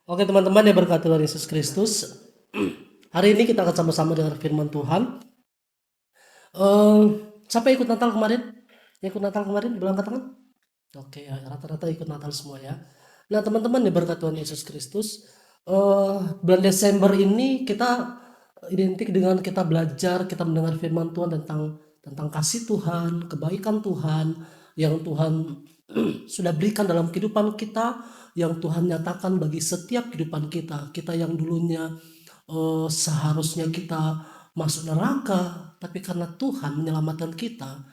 Oke teman-teman yang berkati Tuhan Yesus Kristus. Hari ini kita akan sama-sama dengar firman Tuhan. Eh, Siapa yang ikut Natal kemarin? Yang ikut Natal kemarin, boleh angkat tangan? Oke, ya, rata-rata ikut Natal semua ya. Nah teman-teman yang berkati Tuhan Yesus Kristus, bulan Desember ini kita identik dengan kita belajar, kita mendengar firman Tuhan tentang kasih Tuhan, kebaikan Tuhan, yang Tuhan sudah berikan dalam kehidupan kita, yang Tuhan nyatakan bagi setiap kehidupan kita. Kita yang dulunya seharusnya kita masuk neraka, tapi karena Tuhan menyelamatkan kita,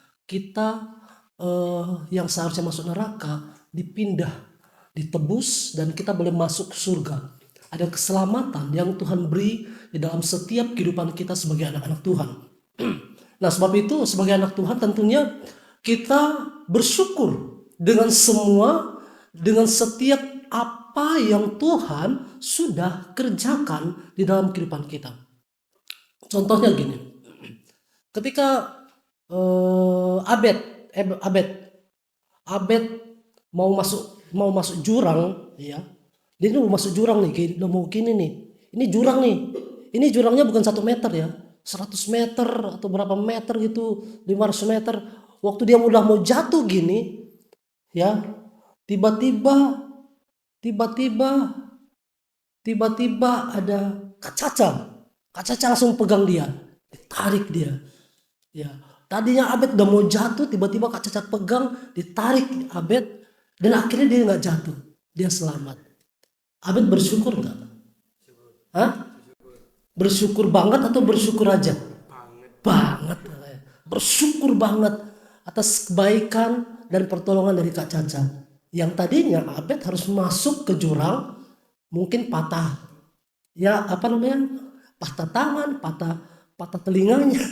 yang seharusnya masuk neraka dipindah, ditebus, dan kita boleh masuk ke surga. Ada keselamatan yang Tuhan beri di dalam setiap kehidupan kita sebagai anak-anak Tuhan. Nah sebab itu sebagai anak Tuhan tentunya kita bersyukur dengan setiap apa yang Tuhan sudah kerjakan di dalam kehidupan kita. Contohnya gini, ketika Abed mau masuk jurang, ya, dia ini mau masuk jurang nih, udah mau gini nih, ini jurang nih, ini jurangnya bukan 1 meter ya, 100 meter atau berapa meter gitu, 500 meter. Waktu dia udah mau jatuh gini, ya, tiba-tiba ada Kak Caca langsung pegang dia, ditarik dia. Ya, tadinya Abed udah mau jatuh, tiba-tiba Kak Caca pegang, ditarik Abed, dan akhirnya dia nggak jatuh, dia selamat. Abed bersyukur nggak? Hah? Bersyukur banget atau bersyukur aja? Banget. Bersyukur banget atas kebaikan dan pertolongan dari Kak Caca. Yang tadinya Abed harus masuk ke jurang, mungkin patah, ya apa namanya, patah tangan, patah telinganya,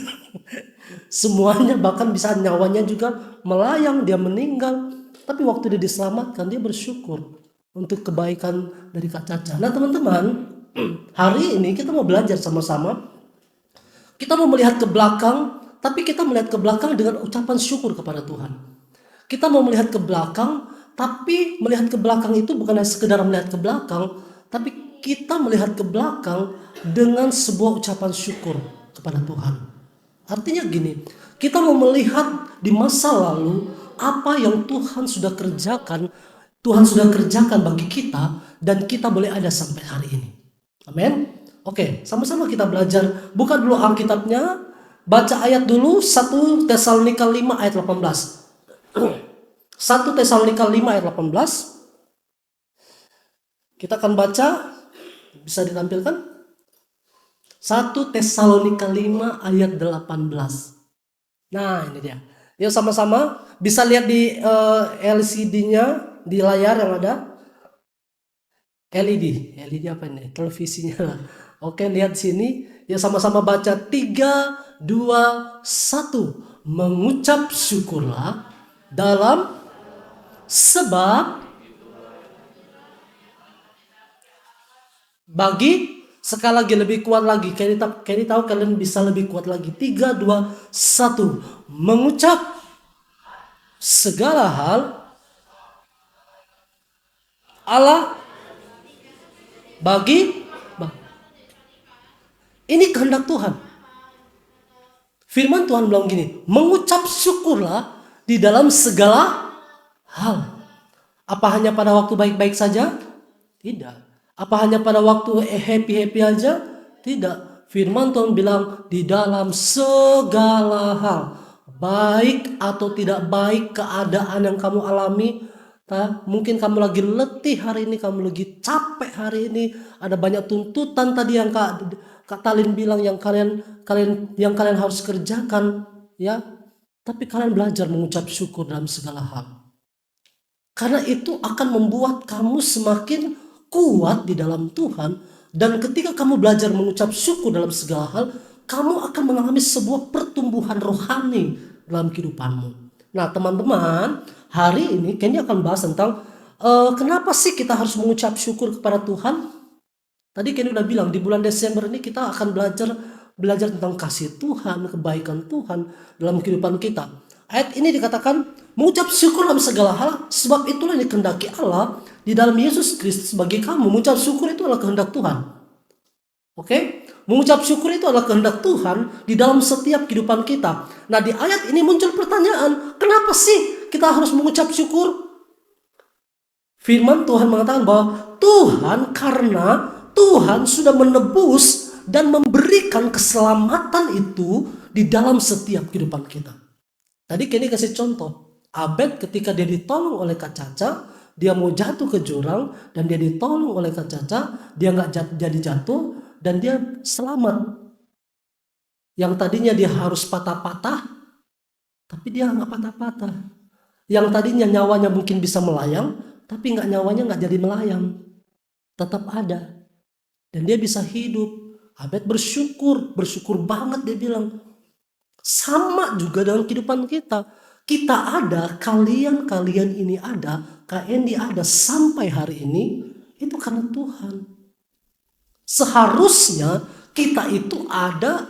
semuanya, bahkan bisa nyawanya juga melayang, dia meninggal. Tapi waktu dia diselamatkan, dia bersyukur untuk kebaikan dari Kak Caca. Nah teman-teman, hari ini kita mau belajar sama-sama. Kita mau melihat ke belakang, tapi kita melihat ke belakang dengan ucapan syukur kepada Tuhan. Kita mau melihat ke belakang, tapi melihat ke belakang itu bukan hanya sekedar melihat ke belakang, tapi kita melihat ke belakang dengan sebuah ucapan syukur kepada Tuhan. Artinya gini, kita mau melihat di masa lalu apa yang Tuhan sudah kerjakan bagi kita, dan kita boleh ada sampai hari ini. Amin. Oke, sama-sama kita belajar. Buka dulu Alkitabnya, baca ayat dulu 1 Tesalonika 5 ayat 18. 1 Tesalonika 5 ayat 18. Kita akan baca, bisa ditampilkan? 1 Tesalonika 5 ayat 18. Nah ini dia. Yuk sama-sama, bisa lihat di LCD-nya, di layar yang ada. LED apa ini? Televisinya lah. Oke, lihat sini. Ya sama-sama baca 3, 2, 1. Mengucap syukurlah dalam sebab bagi, sekali lagi lebih kuat lagi. Kenny tahu kalian bisa lebih kuat lagi. 3, 2, 1. Mengucap segala hal Allah bagi. Ini kehendak Tuhan. Firman Tuhan bilang gini, mengucap syukurlah di dalam segala hal. Apa hanya pada waktu baik-baik saja? Tidak. Apa hanya pada waktu happy-happy aja? Tidak. Firman Tuhan bilang di dalam segala hal. Baik atau tidak baik keadaan yang kamu alami, mungkin kamu lagi letih hari ini, kamu lagi capek hari ini, ada banyak tuntutan tadi yang Kak Talin bilang yang kalian harus kerjakan, ya. Tapi kalian belajar mengucap syukur dalam segala hal. Karena itu akan membuat kamu semakin kuat di dalam Tuhan, dan ketika kamu belajar mengucap syukur dalam segala hal, kamu akan mengalami sebuah pertumbuhan rohani dalam kehidupanmu. Nah teman-teman, hari ini Kenny akan bahas tentang kenapa sih kita harus mengucap syukur kepada Tuhan. Tadi Kenny udah bilang di bulan Desember ini kita akan belajar tentang kasih Tuhan, kebaikan Tuhan dalam kehidupan kita. Ayat ini dikatakan mengucap syukur dalam segala hal, sebab itulah yang dikehendaki Allah di dalam Yesus Kristus bagi kamu. Mengucap syukur itu adalah kehendak Tuhan. Oke? Mengucap syukur itu adalah kehendak Tuhan di dalam setiap kehidupan kita. Nah, di ayat ini muncul pertanyaan, kenapa sih kita harus mengucap syukur? Firman Tuhan mengatakan bahwa Tuhan, karena Tuhan sudah menebus dan memberikan keselamatan itu di dalam setiap kehidupan kita. Tadi Kenny kasih contoh, Abed ketika dia ditolong oleh Kak Caca, dia mau jatuh ke jurang dan dia ditolong oleh Kak Caca, dia nggak jadi jatuh dan dia selamat. Yang tadinya dia harus patah-patah, tapi dia nggak patah-patah. Yang tadinya nyawanya mungkin bisa melayang, tapi nyawanya nggak jadi melayang, tetap ada dan dia bisa hidup. Abed bersyukur banget, dia bilang. Sama juga dalam kehidupan kita. Kita ada, kalian ini ada, Kak Endi ada sampai hari ini, itu karena Tuhan. Seharusnya kita itu ada,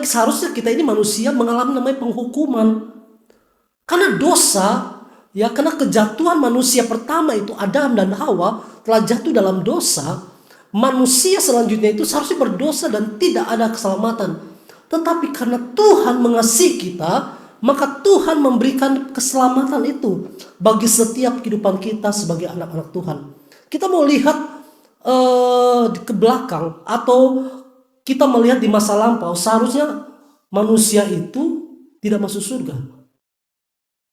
seharusnya kita ini manusia mengalami namanya penghukuman. Karena dosa, ya karena kejatuhan manusia pertama itu Adam dan Hawa telah jatuh dalam dosa, manusia selanjutnya itu seharusnya berdosa dan tidak ada keselamatan. Tetapi karena Tuhan mengasihi kita, maka Tuhan memberikan keselamatan itu bagi setiap kehidupan kita sebagai anak-anak Tuhan. Kita mau lihat ke belakang atau kita melihat di masa lampau, seharusnya manusia itu tidak masuk surga.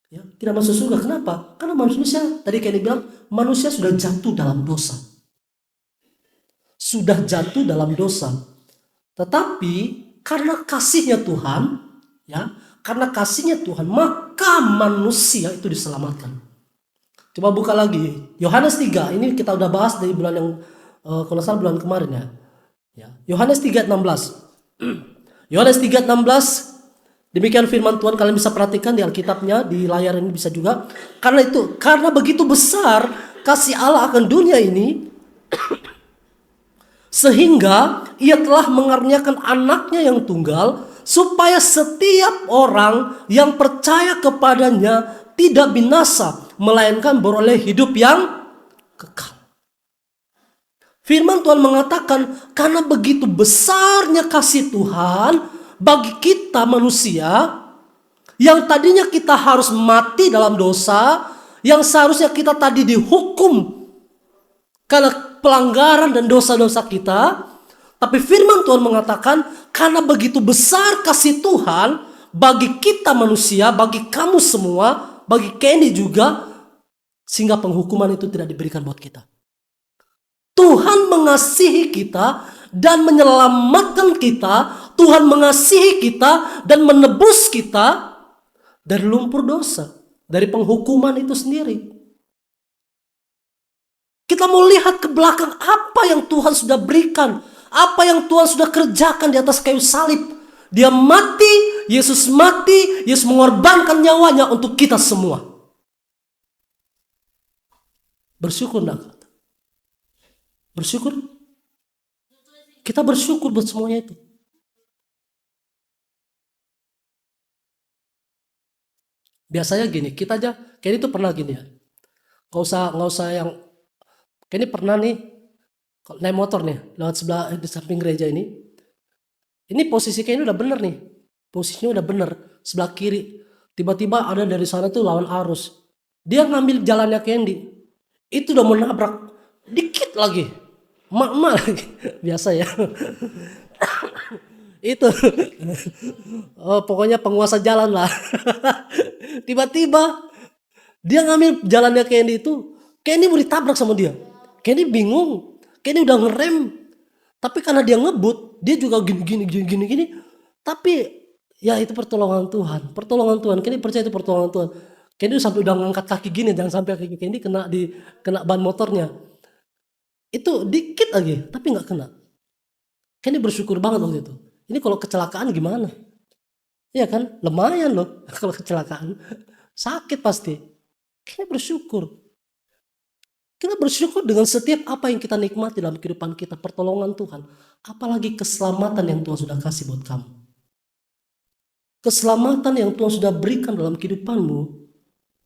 Ya, tidak masuk surga. Kenapa? Karena manusia, tadi kayak dibilang, manusia sudah jatuh dalam dosa. Sudah jatuh dalam dosa. Tetapi karena kasihnya Tuhan, ya, karena kasihnya Tuhan, maka manusia itu diselamatkan. Coba buka lagi Yohanes 3. Ini kita udah bahas dari bulan yang kalau salah bulan kemarin ya. Yohanes 3:16. Yohanes 3:16. Demikian firman Tuhan, kalian bisa perhatikan di Alkitabnya, di layar ini bisa juga. Karena begitu besar kasih Allah akan dunia ini, sehingga ia telah mengaruniakan anaknya yang tunggal, supaya setiap orang yang percaya kepadanya tidak binasa, melainkan beroleh hidup yang kekal. Firman Tuhan mengatakan, karena begitu besarnya kasih Tuhan bagi kita manusia, yang tadinya kita harus mati dalam dosa, yang seharusnya kita tadi dihukum karena pelanggaran dan dosa-dosa kita. Tapi firman Tuhan mengatakan, karena begitu besar kasih Tuhan bagi kita manusia, bagi kamu semua, bagi Kenny juga, sehingga penghukuman itu tidak diberikan buat kita. Tuhan mengasihi kita dan menyelamatkan kita. Tuhan mengasihi kita dan menebus kita dari lumpur dosa, dari penghukuman itu sendiri. Kita mau lihat ke belakang apa yang Tuhan sudah berikan, apa yang Tuhan sudah kerjakan di atas kayu salib. Dia mati, Yesus mengorbankan nyawanya untuk kita semua. Bersyukur enggak? Bersyukur? Kita bersyukur buat semuanya itu. Biasanya gini, kita aja, Kenny itu pernah gini ya. Nggak usah yang, Kenny pernah nih, naik motor nih, lewat sebelah di samping gereja ini. Ini posisi Kenny udah bener nih, posisinya udah bener, sebelah kiri. Tiba-tiba ada dari sana tuh lawan arus. Dia ngambil jalannya Kenny, itu udah mau nabrak, dikit lagi, mak lagi, biasa ya. Itu, pokoknya penguasa jalan lah. Tiba-tiba dia ngambil jalannya Kenny itu, Kenny mau ditabrak sama dia. Kenny bingung, Kenny udah ngerem, tapi karena dia ngebut, dia juga gini. Tapi ya itu pertolongan Tuhan. Kenny percaya itu pertolongan Tuhan. Kenny sampai udah ngangkat kaki gini, jangan sampai kaki Kenny kena ban motornya. Itu dikit lagi, tapi nggak kena. Kenny bersyukur banget waktu itu. Ini kalau kecelakaan gimana? Iya kan, lumayan loh kalau kecelakaan, sakit pasti. Kita bersyukur. Kita bersyukur dengan setiap apa yang kita nikmati dalam kehidupan kita, pertolongan Tuhan. Apalagi keselamatan yang Tuhan sudah kasih buat kamu. Keselamatan yang Tuhan sudah berikan dalam kehidupanmu,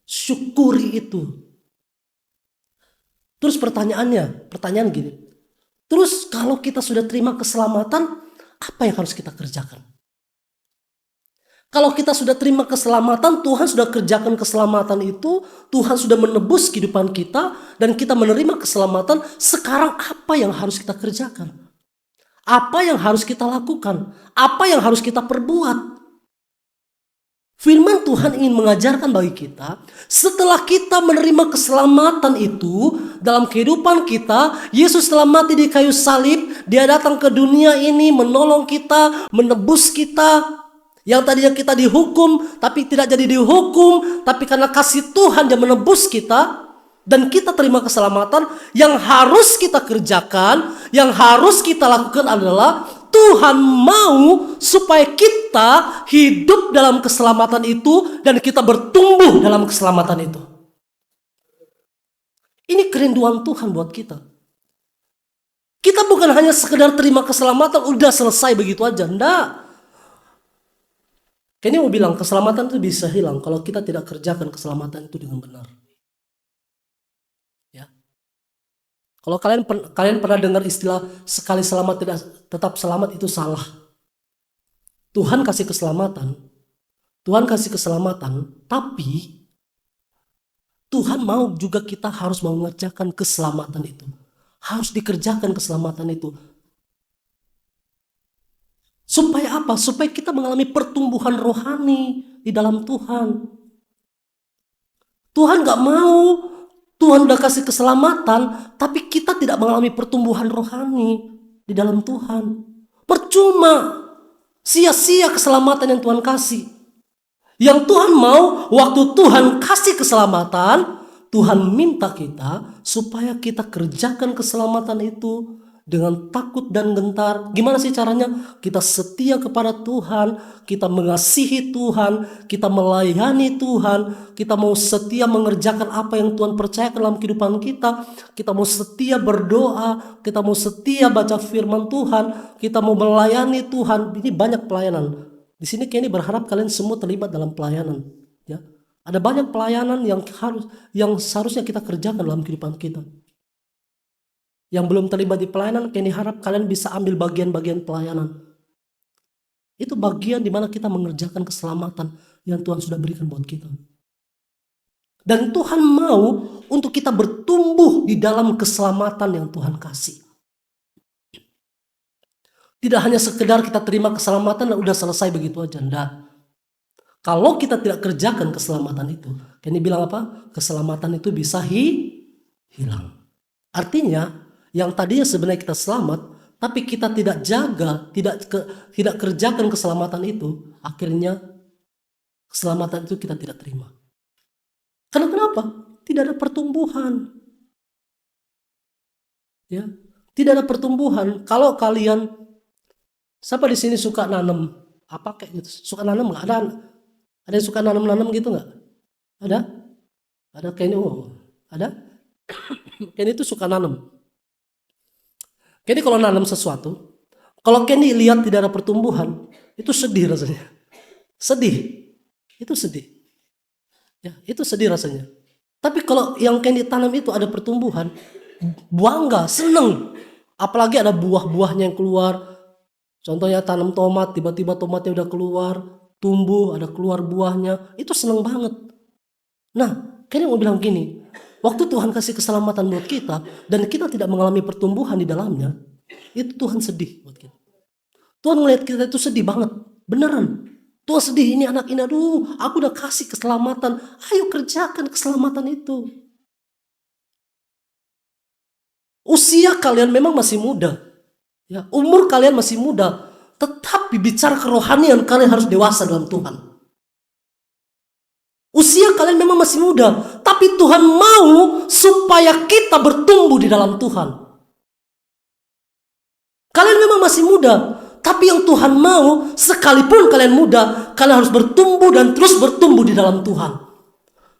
syukuri itu. Terus pertanyaan gini. Terus kalau kita sudah terima keselamatan, apa yang harus kita kerjakan? Kalau kita sudah terima keselamatan, Tuhan sudah kerjakan keselamatan itu, Tuhan sudah menebus kehidupan kita, dan kita menerima keselamatan, sekarang apa yang harus kita kerjakan? Apa yang harus kita lakukan? Apa yang harus kita perbuat? Firman Tuhan ingin mengajarkan bagi kita, setelah kita menerima keselamatan itu dalam kehidupan kita, Yesus telah mati di kayu salib, Dia datang ke dunia ini menolong kita, menebus kita. Yang tadinya kita dihukum, tapi tidak jadi dihukum, tapi karena kasih Tuhan Dia menebus kita, dan kita terima keselamatan. Yang harus kita kerjakan, yang harus kita lakukan adalah Tuhan mau supaya kita hidup dalam keselamatan itu dan kita bertumbuh dalam keselamatan itu. Ini kerinduan Tuhan buat kita. Kita bukan hanya sekedar terima keselamatan udah selesai begitu aja, enggak. Kayaknya mau bilang keselamatan itu bisa hilang kalau kita tidak kerjakan keselamatan itu dengan benar. Ya. Kalau kalian pernah dengar istilah sekali selamat tidak tetap selamat, itu salah. Tuhan kasih keselamatan. Tuhan kasih keselamatan, tapi Tuhan mau juga kita harus mengerjakan keselamatan itu. Harus dikerjakan keselamatan itu. Supaya apa? Supaya kita mengalami pertumbuhan rohani di dalam Tuhan. Tuhan gak mau, Tuhan udah kasih keselamatan, tapi kita tidak mengalami pertumbuhan rohani di dalam Tuhan. Percuma, sia-sia keselamatan yang Tuhan kasih. Yang Tuhan mau, waktu Tuhan kasih keselamatan, Tuhan minta kita supaya kita kerjakan keselamatan itu dengan takut dan gentar. Gimana sih caranya? Kita setia kepada Tuhan, kita mengasihi Tuhan, kita melayani Tuhan, kita mau setia mengerjakan apa yang Tuhan percayakan dalam kehidupan kita, kita mau setia berdoa, kita mau setia baca firman Tuhan, kita mau melayani Tuhan. Ini banyak pelayanan. Di sini Kenny berharap kalian semua terlibat dalam pelayanan. Ya, ada banyak pelayanan yang seharusnya kita kerjakan dalam kehidupan kita. Yang belum terlibat di pelayanan, Kenny harap kalian bisa ambil bagian-bagian pelayanan. Itu bagian di mana kita mengerjakan keselamatan yang Tuhan sudah berikan buat kita. Dan Tuhan mau untuk kita bertumbuh di dalam keselamatan yang Tuhan kasih. Tidak hanya sekedar kita terima keselamatan dan udah selesai begitu aja, enggak. Kalau kita tidak kerjakan keselamatan itu, Kenny bilang apa? Keselamatan itu bisa hilang. Artinya, yang tadinya sebenarnya kita selamat, tapi kita tidak jaga, tidak kerjakan keselamatan itu, akhirnya keselamatan itu kita tidak terima. Karena kenapa? Tidak ada pertumbuhan. Ya, tidak ada pertumbuhan. Kalau kalian, siapa di sini suka nanam apa kayak gitu? Suka nanam nggak? Ada yang suka nanam gitu nggak? Ada? Ada kayaknya, ada? Kayaknya itu suka nanam. Kenny kalau nanam sesuatu, kalau Kenny lihat tidak ada pertumbuhan, itu sedih rasanya. Sedih. Itu sedih. Ya, itu sedih rasanya. Tapi kalau yang Kenny tanam itu ada pertumbuhan, bangga, seneng. Apalagi ada buah-buahnya yang keluar. Contohnya tanam tomat, tiba-tiba tomatnya udah keluar, tumbuh, ada keluar buahnya. Itu seneng banget. Nah, Kenny mau bilang gini, waktu Tuhan kasih keselamatan buat kita dan kita tidak mengalami pertumbuhan di dalamnya, itu Tuhan sedih buat kita. Tuhan melihat kita itu sedih banget, beneran. Tuhan sedih, ini anak ini, aduh, aku udah kasih keselamatan, ayo kerjakan keselamatan itu. Usia kalian memang masih muda, ya, umur kalian masih muda, tetapi bicara kerohanian kalian harus dewasa dalam Tuhan. Usia kalian memang masih muda, tapi Tuhan mau supaya kita bertumbuh di dalam Tuhan. Kalian memang masih muda, tapi yang Tuhan mau, sekalipun kalian muda, kalian harus bertumbuh dan terus bertumbuh di dalam Tuhan.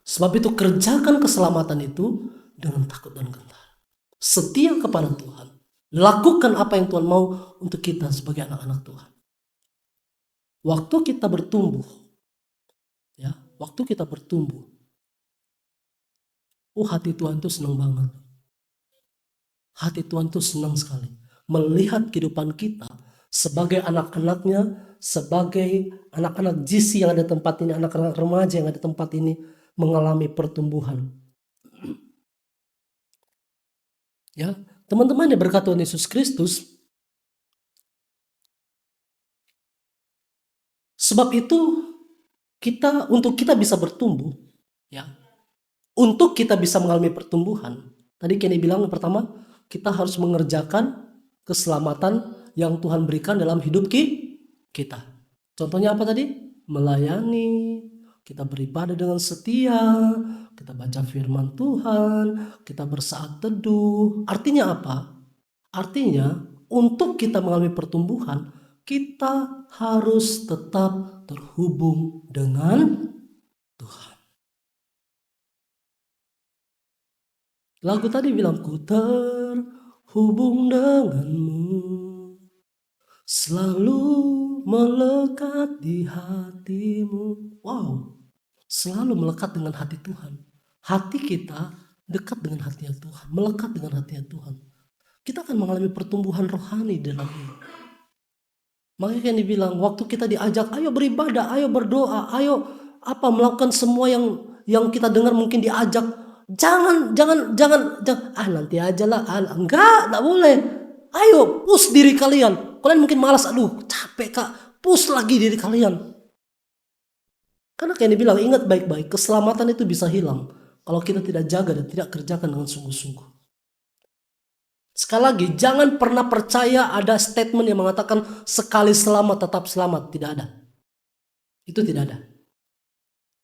Sebab itu kerjakan keselamatan itu dengan takut dan gentar. Setia kepada Tuhan. Lakukan apa yang Tuhan mau untuk kita sebagai anak-anak Tuhan. Waktu kita bertumbuh, ya, waktu kita bertumbuh, hati Tuhan itu senang banget. Hati Tuhan itu senang sekali melihat kehidupan kita sebagai anak-anaknya, sebagai anak-anak GC yang ada di tempat ini, anak-anak remaja yang ada di tempat ini mengalami pertumbuhan. Ya, teman-teman yang berkat Tuhan Yesus Kristus, sebab itu untuk kita bisa bertumbuh, ya, untuk kita bisa mengalami pertumbuhan. Tadi Kenny bilang yang pertama, kita harus mengerjakan keselamatan yang Tuhan berikan dalam hidup kita. Contohnya apa tadi? Melayani, kita beribadah dengan setia, kita baca firman Tuhan, kita bersaat teduh. Artinya apa? Artinya untuk kita mengalami pertumbuhan, kita harus tetap terhubung dengan Tuhan. Lagu tadi bilang, ku terhubung denganmu, selalu melekat di hatimu. Wow, selalu melekat dengan hati Tuhan. Hati kita dekat dengan hati Tuhan, melekat dengan hati Tuhan. Kita akan mengalami pertumbuhan rohani dalam ini. Makanya kan dibilang, waktu kita diajak, ayo beribadah, ayo berdoa, ayo melakukan semua yang kita dengar mungkin diajak. Jangan, nanti aja lah. Enggak boleh. Ayo, push diri kalian. Kalian mungkin malas, aduh capek kak, push lagi diri kalian. Karena kayak dibilang, ingat baik-baik, keselamatan itu bisa hilang kalau kita tidak jaga dan tidak kerjakan dengan sungguh-sungguh. Sekali lagi, jangan pernah percaya ada statement yang mengatakan sekali selamat tetap selamat. Tidak ada. Itu tidak ada.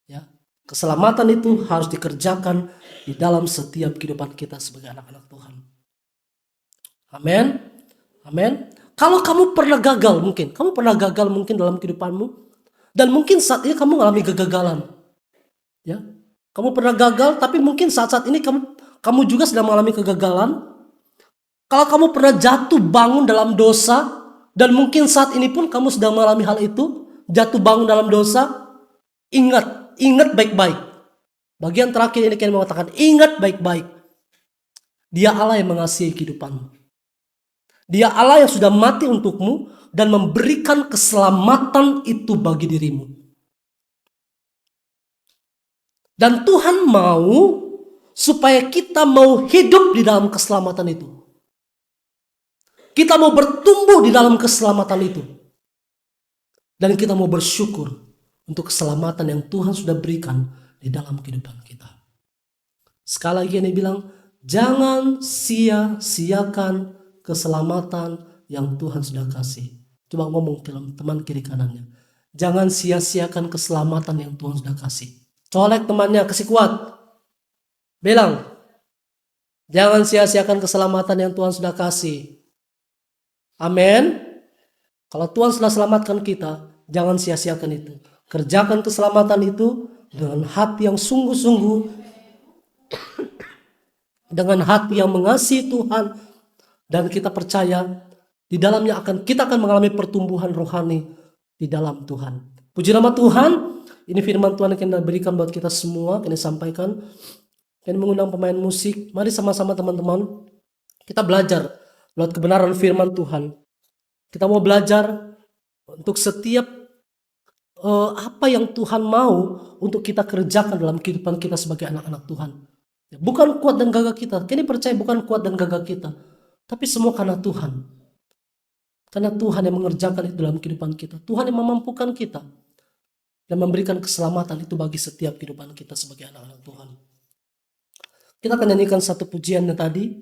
Ya, keselamatan itu harus dikerjakan di dalam setiap kehidupan kita sebagai anak-anak Tuhan. Amin. Amin. Kalau kamu pernah gagal mungkin dalam kehidupanmu, dan mungkin saat ini kamu mengalami kegagalan. Ya, kamu pernah gagal, tapi mungkin saat-saat ini kamu juga sedang mengalami kegagalan. Kalau kamu pernah jatuh bangun dalam dosa, dan mungkin saat ini pun kamu sedang mengalami hal itu, jatuh bangun dalam dosa, ingat baik-baik. Bagian terakhir ini kan mengatakan, ingat baik-baik. Dia Allah yang mengasihi kehidupanmu. Dia Allah yang sudah mati untukmu dan memberikan keselamatan itu bagi dirimu. Dan Tuhan mau supaya kita mau hidup di dalam keselamatan itu. Kita mau bertumbuh di dalam keselamatan itu. Dan kita mau bersyukur untuk keselamatan yang Tuhan sudah berikan di dalam kehidupan kita. Sekali lagi ini bilang, jangan sia-siakan keselamatan yang Tuhan sudah kasih. Coba ngomong ke teman kiri kanannya. Jangan sia-siakan keselamatan yang Tuhan sudah kasih. Colek temannya, kasih kuat. Bilang, jangan sia-siakan keselamatan yang Tuhan sudah kasih. Amin. Kalau Tuhan sudah selamatkan kita, jangan sia-siakan itu. Kerjakan keselamatan itu dengan hati yang sungguh-sungguh, dengan hati yang mengasihi Tuhan, dan kita percaya di dalamnya kita akan mengalami pertumbuhan rohani di dalam Tuhan. Puji nama Tuhan. Ini firman Tuhan yang kita berikan buat kita semua. Kini sampaikan. Kini mengundang pemain musik. Mari sama-sama teman-teman, kita belajar lewat kebenaran firman Tuhan. Kita mau belajar untuk setiap apa yang Tuhan mau untuk kita kerjakan dalam kehidupan kita sebagai anak-anak Tuhan. Bukan kuat dan gagah kita. Kini percaya bukan kuat dan gagah kita, tapi semua karena Tuhan. Karena Tuhan yang mengerjakan itu dalam kehidupan kita. Tuhan yang memampukan kita dan memberikan keselamatan itu bagi setiap kehidupan kita sebagai anak-anak Tuhan. Kita akan nyanyikan satu pujian yang tadi.